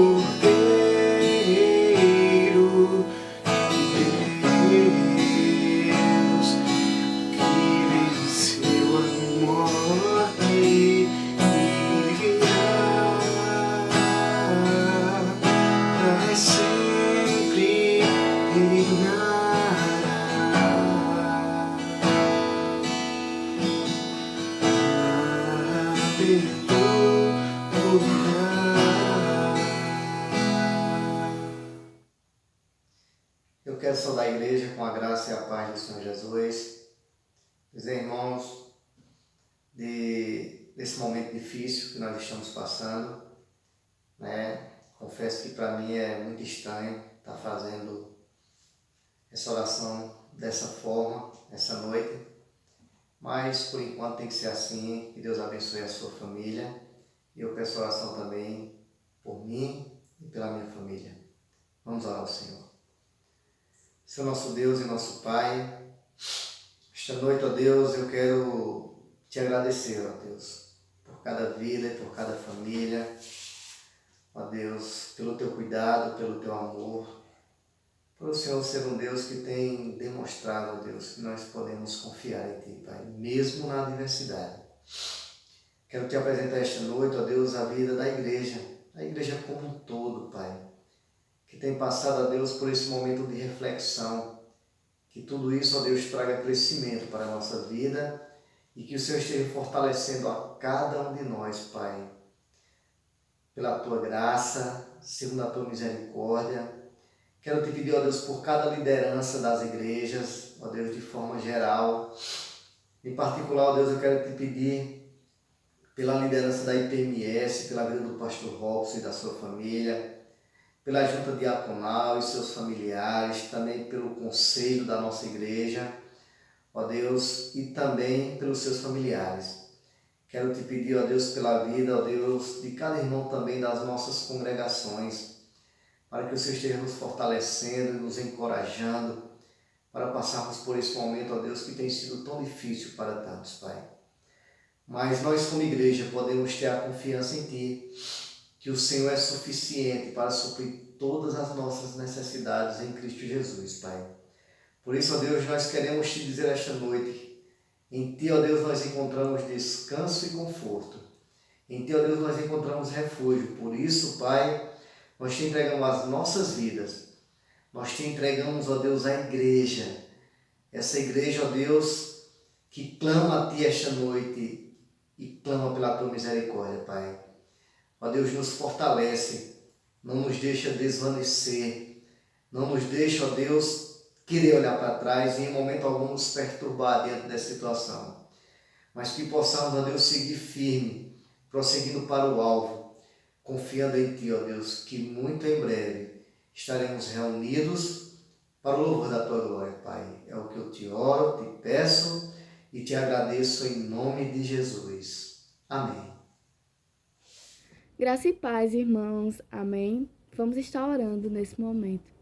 Cordeiro. Eu quero saudar a igreja com a graça e a paz do Senhor Jesus. Meus irmãos, desse momento difícil que nós estamos passando, né? Confesso que para mim é muito estranho estar fazendo essa oração dessa forma, essa noite, mas por enquanto tem que ser assim. Que Deus abençoe a sua família, e eu peço oração também por mim e pela minha família. Vamos orar ao Senhor. Senhor nosso Deus e nosso Pai, esta noite, ó Deus, eu quero te agradecer, ó Deus, por cada vida e por cada família, ó Deus, pelo teu cuidado, pelo teu amor, por o Senhor ser um Deus que tem demonstrado, ó Deus, que nós podemos confiar em Ti, Pai, mesmo na adversidade. Quero te apresentar esta noite, ó Deus, a vida da igreja como um todo, Pai, que tem passado, ó Deus, por esse momento de reflexão, que tudo isso, ó Deus, traga crescimento para a nossa vida e que o Senhor esteja fortalecendo a cada um de nós, Pai, pela Tua graça, segundo a Tua misericórdia. Quero te pedir, ó Deus, por cada liderança das igrejas, ó Deus, de forma geral. Em particular, ó Deus, eu quero te pedir pela liderança da IPMS, pela vida do pastor Robson e da sua família, pela junta diaconal e seus familiares, também pelo conselho da nossa igreja, ó Deus, e também pelos seus familiares. Quero te pedir, ó Deus, pela vida, ó Deus, de cada irmão também das nossas congregações, para que o Senhor esteja nos fortalecendo e nos encorajando para passarmos por esse momento, ó Deus, que tem sido tão difícil para tantos, Pai. Mas nós, como igreja, podemos ter a confiança em Ti, que o Senhor é suficiente para suprir todas as nossas necessidades em Cristo Jesus, Pai. Por isso, ó Deus, nós queremos te dizer esta noite, em Ti, ó Deus, nós encontramos descanso e conforto. Em Ti, ó Deus, nós encontramos refúgio. Por isso, Pai, nós te entregamos as nossas vidas. Nós te entregamos, ó Deus, a igreja. Essa igreja, ó Deus, que clama a Ti esta noite e clama pela Tua misericórdia, Pai. Ó Deus, nos fortalece, não nos deixa desvanecer, não nos deixa, ó Deus, querer olhar para trás e em momento algum nos perturbar diante dessa situação. Mas que possamos, ó Deus, seguir firme, prosseguindo para o alvo, confiando em Ti, ó Deus, que muito em breve estaremos reunidos para o louvor da Tua glória, Pai. É o que eu te oro, te peço e te agradeço em nome de Jesus. Amém. Graça e paz, irmãos. Amém. Vamos estar orando nesse momento.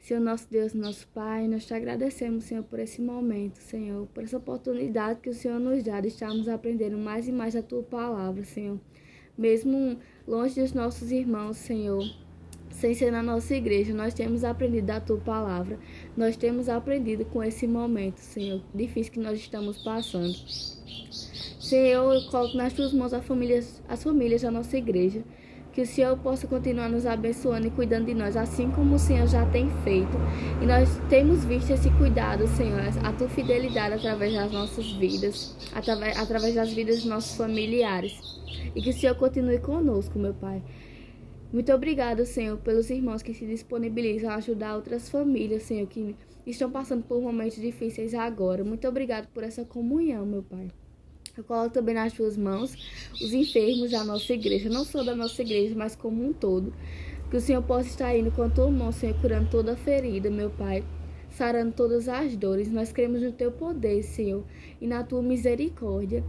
Senhor, nosso Deus, nosso Pai, nós te agradecemos, Senhor, por esse momento, Senhor, por essa oportunidade que o Senhor nos dá de estarmos aprendendo mais e mais da Tua palavra, Senhor. Mesmo longe dos nossos irmãos, Senhor, sem ser na nossa igreja, nós temos aprendido da Tua palavra. Nós temos aprendido com esse momento, Senhor, difícil que nós estamos passando. Senhor, eu coloco nas Tuas mãos as famílias da nossa igreja. Que o Senhor possa continuar nos abençoando e cuidando de nós, assim como o Senhor já tem feito. E nós temos visto esse cuidado, Senhor, a Tua fidelidade através das nossas vidas, através das vidas dos nossos familiares. E que o Senhor continue conosco, meu Pai. Muito obrigado, Senhor, pelos irmãos que se disponibilizam a ajudar outras famílias, Senhor, que estão passando por momentos difíceis agora. Muito obrigado por essa comunhão, meu Pai. Eu coloco também nas Tuas mãos os enfermos da nossa igreja, não só da nossa igreja, mas como um todo. Que o Senhor possa estar indo com a Tua mão, Senhor, curando toda a ferida, meu Pai, sarando todas as dores. Nós cremos no Teu poder, Senhor, e na Tua misericórdia.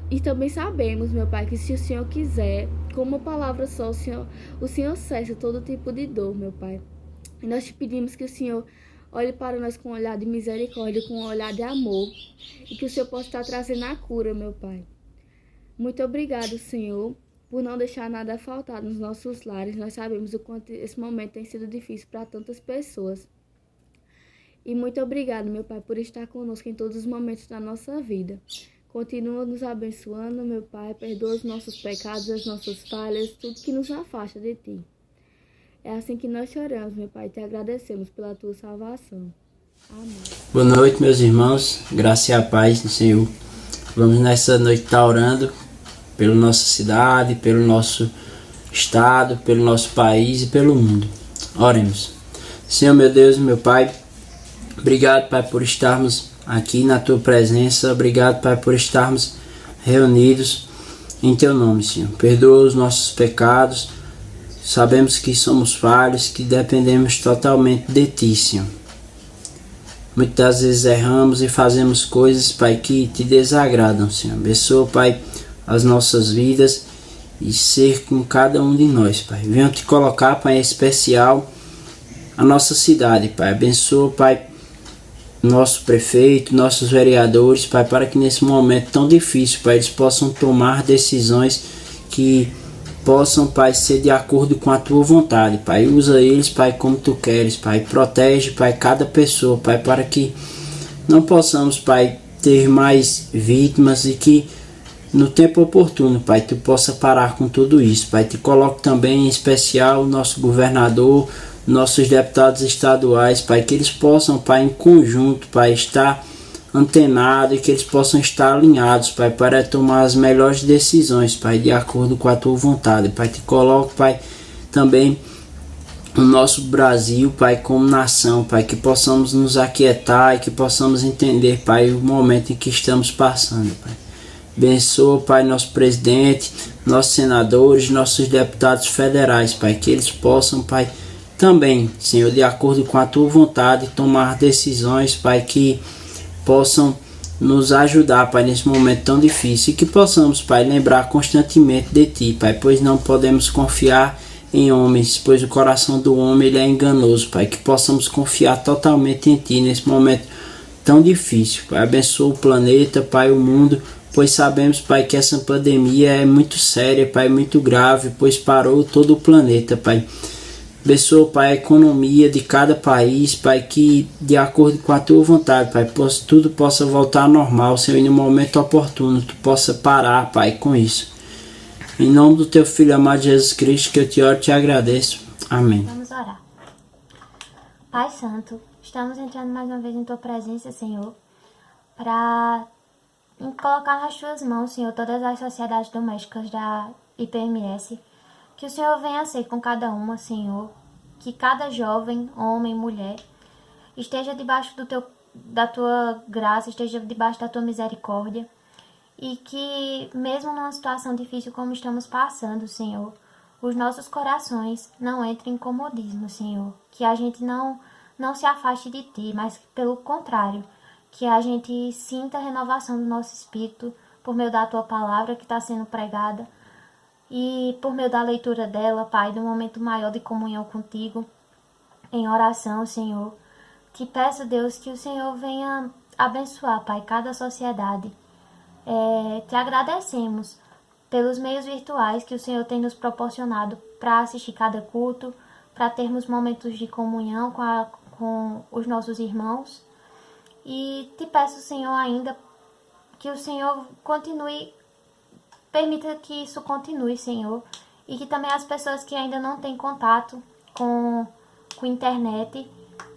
E também sabemos, meu Pai, que se o Senhor quiser, com uma palavra só, o Senhor cessa todo tipo de dor, meu Pai. E nós te pedimos que o Senhor olhe para nós com um olhar de misericórdia, com um olhar de amor, e que o Senhor possa estar trazendo a cura, meu Pai. Muito obrigado, Senhor, por não deixar nada faltar nos nossos lares. Nós sabemos o quanto esse momento tem sido difícil para tantas pessoas. E muito obrigado, meu Pai, por estar conosco em todos os momentos da nossa vida. Continua nos abençoando, meu Pai, perdoa os nossos pecados, as nossas falhas, tudo que nos afasta de Ti. É assim que nós choramos, meu Pai, e te agradecemos pela Tua salvação. Amém. Boa noite, meus irmãos, graça e a paz do Senhor. Vamos nessa noite estar orando pela nossa cidade, pelo nosso estado, pelo nosso país e pelo mundo. Oremos. Senhor, meu Deus e meu Pai, obrigado, Pai, por estarmos aqui na Tua presença. Obrigado, Pai, por estarmos reunidos em Teu nome, Senhor. Perdoa os nossos pecados. Sabemos que somos falhos, que dependemos totalmente de Ti, Senhor. Muitas vezes erramos e fazemos coisas, Pai, que Te desagradam, Senhor. Abençoa, Pai, as nossas vidas e ser com cada um de nós, Pai. Venha Te colocar, Pai, em especial a nossa cidade, Pai. Abençoa, Pai, nosso prefeito, nossos vereadores, Pai, para que nesse momento tão difícil, Pai, eles possam tomar decisões que possam, Pai, ser de acordo com a Tua vontade, Pai. Usa eles, Pai, como Tu queres, Pai. Protege, Pai, cada pessoa, Pai, para que não possamos, Pai, ter mais vítimas e que no tempo oportuno, Pai, Tu possa parar com tudo isso, Pai. Te coloco também em especial o nosso governador, nossos deputados estaduais, Pai, que eles possam, Pai, em conjunto, Pai, estar antenado e que eles possam estar alinhados, Pai, para tomar as melhores decisões, Pai, de acordo com a Tua vontade, Pai. Te coloco, Pai, também o nosso Brasil, Pai, como nação, Pai, que possamos nos aquietar e que possamos entender, Pai, o momento em que estamos passando, Pai. Abençoa, Pai, nosso presidente, nossos senadores, nossos deputados federais, Pai, que eles possam, Pai, também, Senhor, de acordo com a Tua vontade, tomar decisões, Pai, que possam nos ajudar, Pai, nesse momento tão difícil e que possamos, Pai, lembrar constantemente de Ti, Pai, pois não podemos confiar em homens, pois o coração do homem ele é enganoso, Pai, que possamos confiar totalmente em Ti nesse momento tão difícil, Pai. Abençoa o planeta, Pai, o mundo, pois sabemos, Pai, que essa pandemia é muito séria, Pai, muito grave, pois parou todo o planeta, Pai. Abençoa, Pai, a economia de cada país, Pai, que de acordo com a Tua vontade, Pai, tudo possa voltar ao normal, Senhor, e no momento oportuno Tu possa parar, Pai, com isso. Em nome do Teu Filho amado Jesus Cristo, que eu Te oro e Te agradeço. Amém. Vamos orar. Pai Santo, estamos entrando mais uma vez em Tua presença, Senhor, para colocar nas Tuas mãos, Senhor, todas as sociedades domésticas da IPMS. Que o Senhor venha ser com cada uma, Senhor, que cada jovem, homem, mulher, esteja debaixo da tua graça, esteja debaixo da tua misericórdia. E que, mesmo numa situação difícil como estamos passando, Senhor, os nossos corações não entrem em comodismo, Senhor. Que a gente não se afaste de Ti, mas pelo contrário, que a gente sinta a renovação do nosso espírito por meio da Tua palavra que está sendo pregada e por meio da leitura dela, Pai, de um momento maior de comunhão contigo, em oração, Senhor. Te peço, Deus, que o Senhor venha abençoar, Pai, cada sociedade. Te agradecemos pelos meios virtuais que o Senhor tem nos proporcionado para assistir cada culto, para termos momentos de comunhão com os nossos irmãos. E te peço, Senhor, ainda que o Senhor permita que isso continue, Senhor, e que também as pessoas que ainda não têm contato com a internet,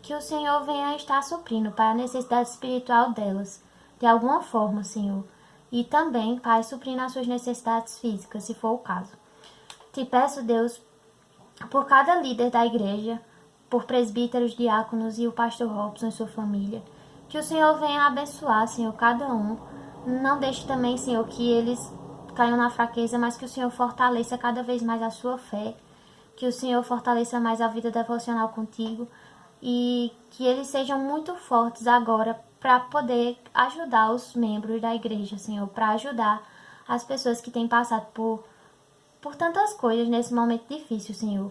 que o Senhor venha estar suprindo para a necessidade espiritual delas, de alguma forma, Senhor. E também, Pai, suprindo as suas necessidades físicas, se for o caso. Te peço, Deus, por cada líder da igreja, por presbíteros, diáconos e o pastor Robson e sua família, que o Senhor venha abençoar, Senhor, cada um. Não deixe também, Senhor, que eles caiam na fraqueza, mas que o Senhor fortaleça cada vez mais a sua fé, que o Senhor fortaleça mais a vida devocional contigo e que eles sejam muito fortes agora para poder ajudar os membros da igreja, Senhor, para ajudar as pessoas que têm passado por tantas coisas nesse momento difícil, Senhor.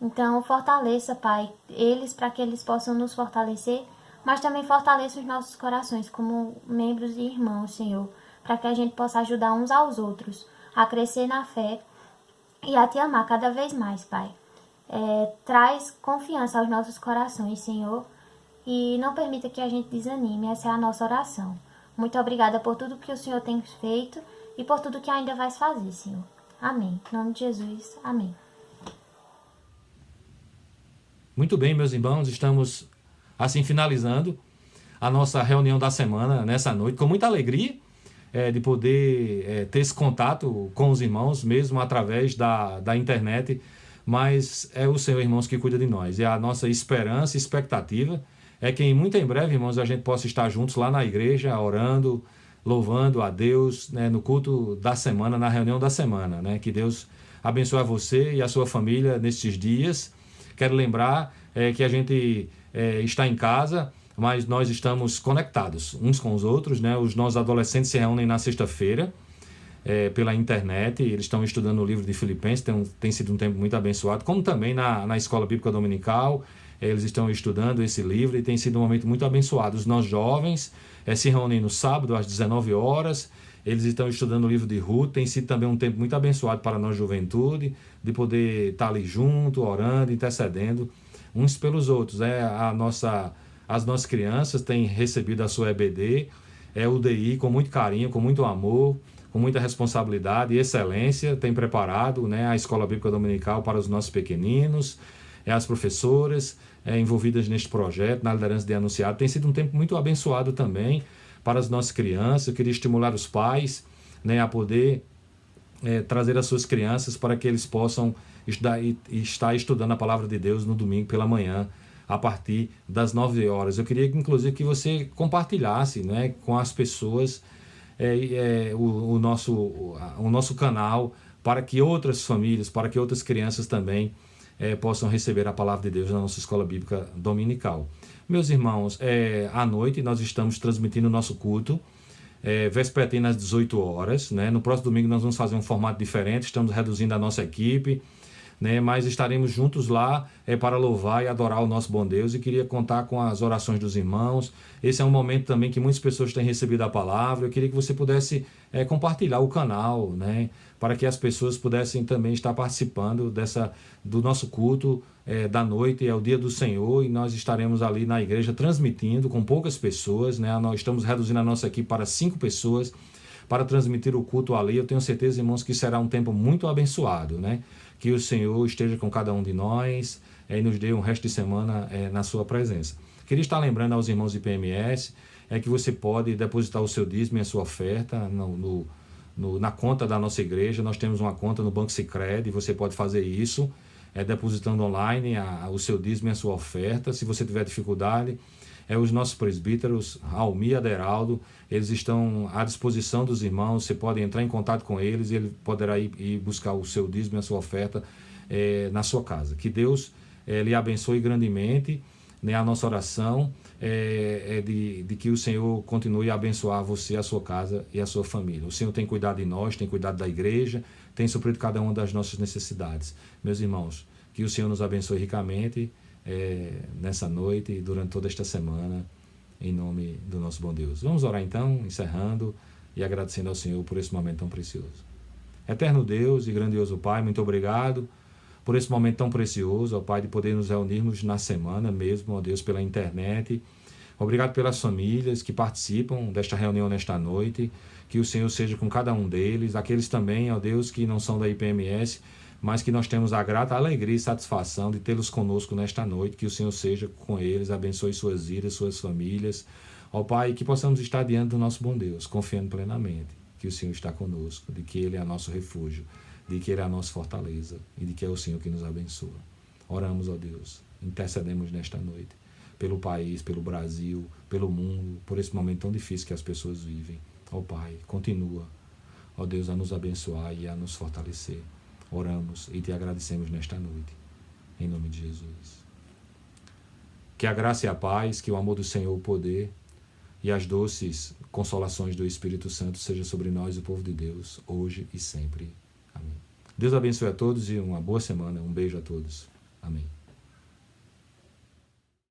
Então, fortaleça, Pai, eles para que eles possam nos fortalecer, mas também fortaleça os nossos corações como membros e irmãos, Senhor, para que a gente possa ajudar uns aos outros a crescer na fé e a Te amar cada vez mais, Pai. Traz confiança aos nossos corações, Senhor, e não permita que a gente desanime. Essa é a nossa oração. Muito obrigada por tudo que o Senhor tem feito e por tudo que ainda vai fazer, Senhor. Amém. Em nome de Jesus, amém. Muito bem, meus irmãos, estamos assim finalizando a nossa reunião da semana nessa noite, com muita alegria de poder ter esse contato com os irmãos, mesmo através da internet, mas é o Senhor, irmãos, que cuida de nós. É a nossa esperança e expectativa é que muito em breve, irmãos, a gente possa estar juntos lá na igreja, orando, louvando a Deus, né, no culto da semana, na reunião da semana, né? Que Deus abençoe você e a sua família nestes dias. Quero lembrar que a gente está em casa, mas nós estamos conectados uns com os outros, né? Os nossos adolescentes se reúnem na sexta-feira pela internet, eles estão estudando o livro de Filipenses, tem sido um tempo muito abençoado, como também na Escola Bíblica Dominical, eles estão estudando esse livro e tem sido um momento muito abençoado. Os nossos jovens se reúnem no sábado às 19 horas, eles estão estudando o livro de Ruth, tem sido também um tempo muito abençoado para a nossa juventude, de poder estar ali junto, orando, intercedendo uns pelos outros. As nossas crianças têm recebido a sua EBD, UDI, com muito carinho, com muito amor, com muita responsabilidade e excelência, tem preparado, né, a Escola Bíblica Dominical para os nossos pequeninos, as professoras envolvidas neste projeto, na liderança de anunciado. Tem sido um tempo muito abençoado também para as nossas crianças. Eu queria estimular os pais, né, a poder trazer as suas crianças para que eles possam estar estudando a palavra de Deus no domingo pela manhã, a partir das 9 horas. Eu queria, inclusive, que você compartilhasse, né, com as pessoas o nosso canal, para que outras famílias, para que outras crianças também possam receber a palavra de Deus na nossa Escola Bíblica Dominical. Meus irmãos, à noite nós estamos transmitindo o nosso culto vespertino às 18 horas. Né? No próximo domingo nós vamos fazer um formato diferente, estamos reduzindo a nossa equipe, né? Mas estaremos juntos lá para louvar e adorar o nosso bom Deus, e queria contar com as orações dos irmãos. Esse é um momento também que muitas pessoas têm recebido a palavra. Eu queria que você pudesse compartilhar o canal, né? Para que as pessoas pudessem também estar participando do nosso culto da noite. É o dia do Senhor e nós estaremos ali na igreja transmitindo com poucas pessoas, né? Nós estamos reduzindo a nossa equipe para 5 pessoas para transmitir o culto ali. Eu tenho certeza, irmãos, que será um tempo muito abençoado, né? Que o Senhor esteja com cada um de nós e nos dê um resto de semana na sua presença. Queria estar lembrando aos irmãos de PMS que você pode depositar o seu dízimo e a sua oferta na conta da nossa igreja. Nós temos uma conta no Banco Sicredi, você pode fazer isso. depositando online o seu dízimo e a sua oferta. Se você tiver dificuldade, os nossos presbíteros, Raul e Aderaldo, eles estão à disposição dos irmãos. Você pode entrar em contato com eles e ele poderá ir buscar o seu dízimo e a sua oferta na sua casa. Que Deus lhe abençoe grandemente, né? A nossa oração é de que o Senhor continue a abençoar você, a sua casa e a sua família. O Senhor tem cuidado de nós, tem cuidado da igreja, tem suprido cada uma das nossas necessidades. Meus irmãos, que o Senhor nos abençoe ricamente nessa noite e durante toda esta semana, em nome do nosso bom Deus. Vamos orar então, encerrando e agradecendo ao Senhor por esse momento tão precioso. Eterno Deus e grandioso Pai, muito obrigado por esse momento tão precioso, ó Pai, de poder nos reunirmos na semana mesmo, ó Deus, pela internet. Obrigado pelas famílias que participam desta reunião nesta noite, que o Senhor seja com cada um deles, aqueles também, ó Deus, que não são da IPMS, mas que nós temos a grata alegria e satisfação de tê-los conosco nesta noite, que o Senhor seja com eles, abençoe suas vidas, suas famílias, ó Pai, que possamos estar diante do nosso bom Deus, confiando plenamente que o Senhor está conosco, de que Ele é nosso refúgio, de que Ele é a nossa fortaleza e de que é o Senhor que nos abençoa. Oramos, ó Deus, intercedemos nesta noite pelo país, pelo Brasil, pelo mundo, por esse momento tão difícil que as pessoas vivem. Ó Pai, continua, ó Deus, a nos abençoar e a nos fortalecer. Oramos e te agradecemos nesta noite, em nome de Jesus. Que a graça e a paz, que o amor do Senhor, o poder e as doces consolações do Espírito Santo sejam sobre nós, o povo de Deus, hoje e sempre. Amém. Deus abençoe a todos e uma boa semana. Um beijo a todos. Amém.